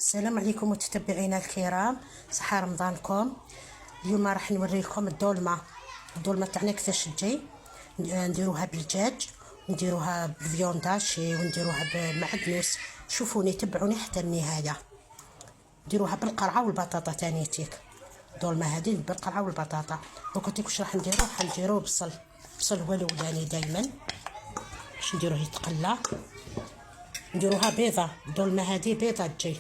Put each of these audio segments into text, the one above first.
السلام عليكم متتبعينا الكرام، صحة رمضانكم. اليوم راح نوريكم الدولمة تاعنا كيفاش تجي. نديروها بالدجاج ونديروها بالفيونداشي ونديروها بالمعدنوس. شوفوني تبعوني حتى النهاية. نديروها بالقرعة والبطاطا تانيتيك. الدولمة هذه بالقرعة والبطاطا. دوكا واش راح نديروه بصل هو الاولاني دايما باش نديروه يتقلى. نديروها بيضة، الدولمة هذه بيضة تجي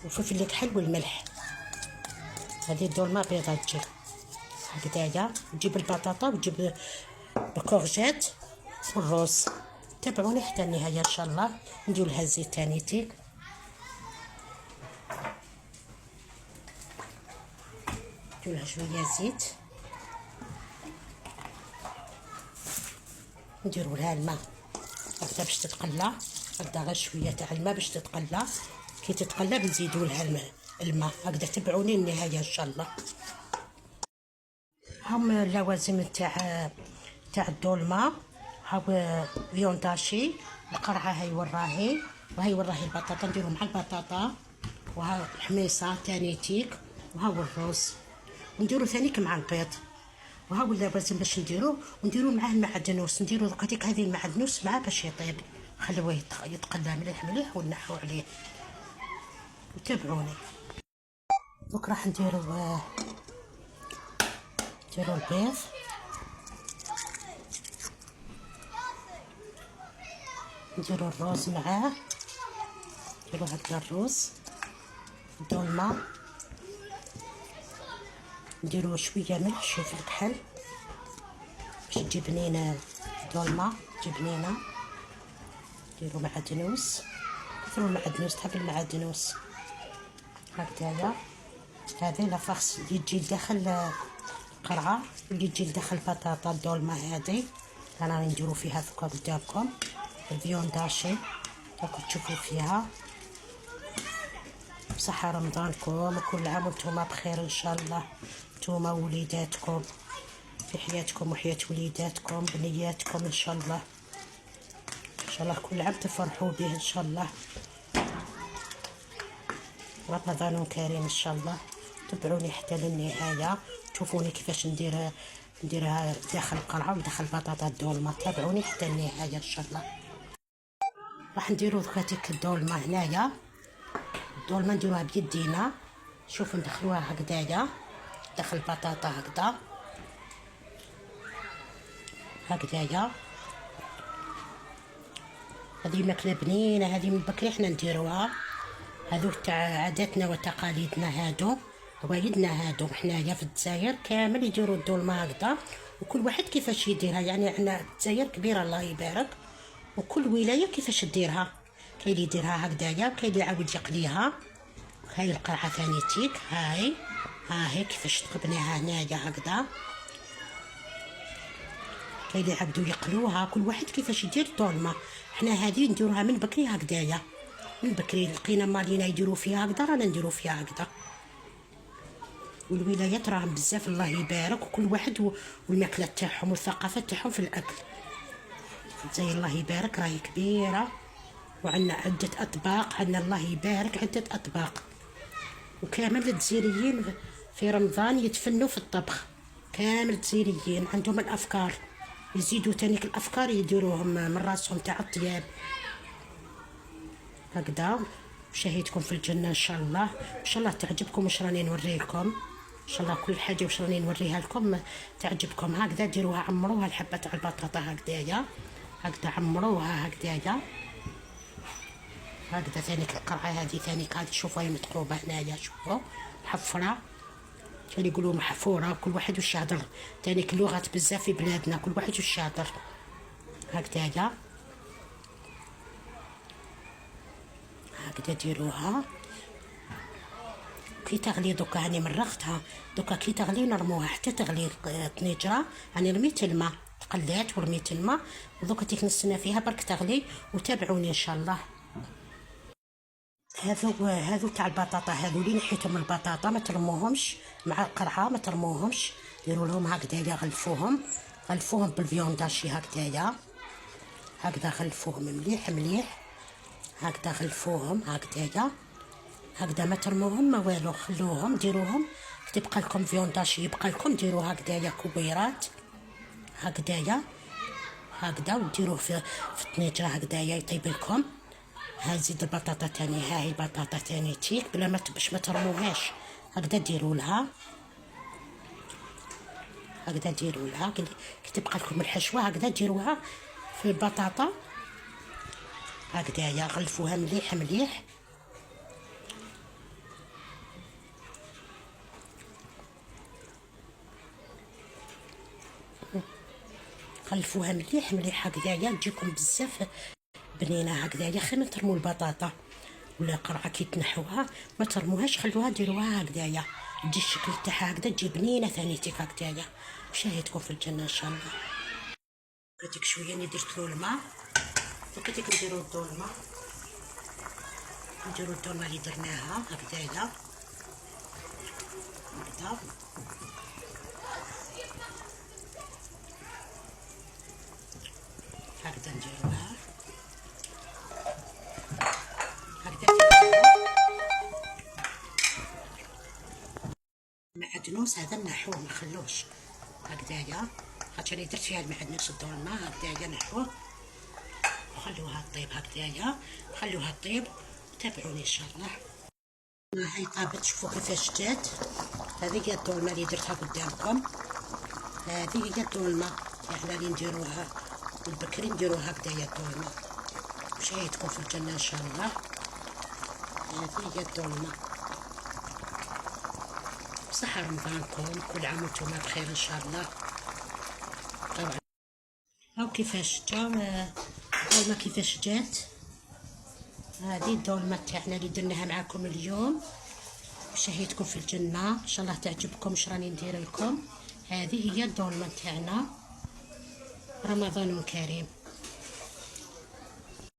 وفلفل الكحل والملح. هذه الدولمة بيضة تجي هكذايا. تجيب البطاطا وتجيب الكورجات والروز. تابعوني حتى النهاية ان شاء الله. ندير لها الزيت تانيتيك، ندير لها شوية زيت، نديروا لها الماء هكذا باش تتقلى. هكذا غير شوية تاع الماء باش تتقلى. كي تتقلى بنزيدوا لها الماء هكذا. تبعوني النهاية ان شاء الله. هم اللوازم تاع الدولمة. هاو فيونداشي، القرعة هاي وراهي، وهاي وراهي البطاطا نديرو مع البطاطا، وها الحميصة تانيتيك، وهاو الروز ونديرو ثانيك مع البيض. وهاو اللوازم باش نديروه، ونديرو معاه المعدنوس. نديرو هذيك هذه المعدنوس معاه باش يطيب. خلوه يتقلى مليح ونحو عليه. وتابعوني. دوك راح نديرو البيض، نديرو الروز معاه، نديرو هكذا الروز، الدولمة، نديرو شوية ملح شوية الكحل باش تجي بنينة. الدولمة تجي بنينة. نديرو معدنوس، كثروا المعدنوس، تحب المعدنوس هكذايا. هذه لافاخس اللي تجي لداخل القرعة، اللي تجي لداخل البطاطا. الدولمة هذه انا راني نديرو فيها ثقة قدامكم الفيونداشي، راكم تشوفوا فيها. بصحة رمضانكم وكل عام وانتم بخير ان شاء الله، نتوما ووليداتكم في حياتكم وحياة وليداتكم بنياتكم ان شاء الله. ان شاء الله كل عام تفرحوا به ان شاء الله. رمضان كريم ان شاء الله. تبعوني حتى للنهاية، تشوفوني كيفاش نديرها داخل القرعة وداخل البطاطا الدولمة. تابعوني حتى النهاية ان شاء الله. راح نديرو هذيك الدولمة هنايا. الدولمة نديروها بيدينا. شوفوا ندخلوها هكذايا داخل البطاطا هكذايا. هذه ماكلة بنينة، هذه من بكري حنا نديروها. هذو تاع عاداتنا وتقاليدنا، هادو عوايدنا هادو. حنايا في الجزائر كامل يديروا الدولمة هكذا، وكل واحد كيفاش يديرها. يعني عندنا الجزائر كبيرة الله يبارك، وكل ولاية كيفاش تديرها. كاين اللي يديرها هكذايا، كاين اللي يعاود يقليها. هاي القرعة ثانيتيك، هاي كيفاش تقبناها هنايا هكذا. كاين اللي يعاودو يقلوها. كل واحد كيفاش يدير الدولمة. حنا هذه نديروها من بكري هكذايا، من بكري لقينا مالينا يديروا فيها هكذا رانا نديروا فيها هكذا. والولايات راهم بزاف الله يبارك، وكل واحد والماكله تاعهم والثقافه تاعهم في الاكل. الجزائر الله يبارك راهي كبيره، وعندنا عده اطباق. عندنا الله يبارك عده اطباق، وكامل الجزائريين في رمضان يتفنوا في الطبخ. كامل الجزائريين عندهم الافكار، يزيدوا تانيك الافكار يديروهم من راسهم تاع الطياب هكذا. شهيتكم في الجنة ان شاء الله. ان شاء الله تعجبكم واش راني نوريكم. ان شاء الله كل حاجه واش راني نوريها لكم تعجبكم. هكذا ديروها، عمروها الحبه تاع البطاطا هكذايا، هكذا عمروها هكذايا. هكذا ثانيك القرعه هذه ثانيك هذه شوفوا هي متقروبه هنايا. شوفوا محفره، كانوا يقولوا محفوره. كل واحد واش يهضر. ثانيك اللغات بزاف في بلادنا، كل واحد واش يهضر هكذايا. هكذا ديروها. كي تغلي دوكا هاني مرختها. دوكا كي تغلي نرموها حتى تغلي طنيجره. هاني رميت الماء، تقلات ورميت الماء، ودوكا تيك نستنى فيها برك تغلي. وتابعوني ان شاء الله. هذو تاع البطاطا، هذو اللي نحيتهم البطاطا ما ترموهمش مع القرعه، ما ترموهمش. ديروا لهم هكذايا، غلفوهم بالفيونداشي هكذايا. هكذا غلفوهم مليح هكذا غلفوهم هكذايا. هكذا ما ترموهم ما والو، خلوهم ديروهم تبقى لكم فيونداش، يبقى لكم ديروها هكذايا كبيرات هكذايا هكذا، وديروه في الطنيجره هكذايا يطيب لكم. ها زيد البطاطا تاني، ها هي البطاطا تاني تيك بلا ما باش ما ترموهاش، هكذا ديروا لها هكذا ديروا لها كي تبقى لكم الحشوه هكذا ديروها في البطاطا هكذايا، غلفوها مليح مليح. غلفوها مليح مليح هكذايا تجيكم بزاف بنينه هكذايا. خير ما ترموا البطاطا ولا قرعه كي تنحوها ما ترموهاش، خلوها ديروها هكذايا تجي الشكل تاعها هكذا تجي بنينه ثانيتك هكذايا. وشاهدكم في الجنه ان شاء الله. هذيك شويه اني درت له الماء، وكذلك نديرو الدولمه، نديرو الدولمه اللي درناها هكذايا هكذا. هكذا نديروها هكذا. المعدنوس هذا نحوه ما نخلوش هكذايا، خاطر درت فيها المعدنوس الدولمه هكذايا نحوه وخلوها طيب هكذايا، خلوها طيب وتابعوني ان شاء الله. هاي طابت، شوفوا كيفاش جات. هذه هي الدولمه اللي درتها قدامكم، هذه هي الدولمه تاعنا اللي نديروها والبكري نديروها هكذايا الدولمه. مشاهدكم في الجنه ان شاء الله. هذه هي الدولمه. بصحة رمضانكم، كل عام وانتم بخير ان شاء الله. طبعا هاو كيفاش جا الدولمه كيفاش جات. هذه الدولمه تاعنا اللي درناها معاكم اليوم. مشاهدكم في الجنه ان شاء الله تعجبكم اش راني ندير لكم. هذه هي الدولمه تاعنا. رمضان كريم.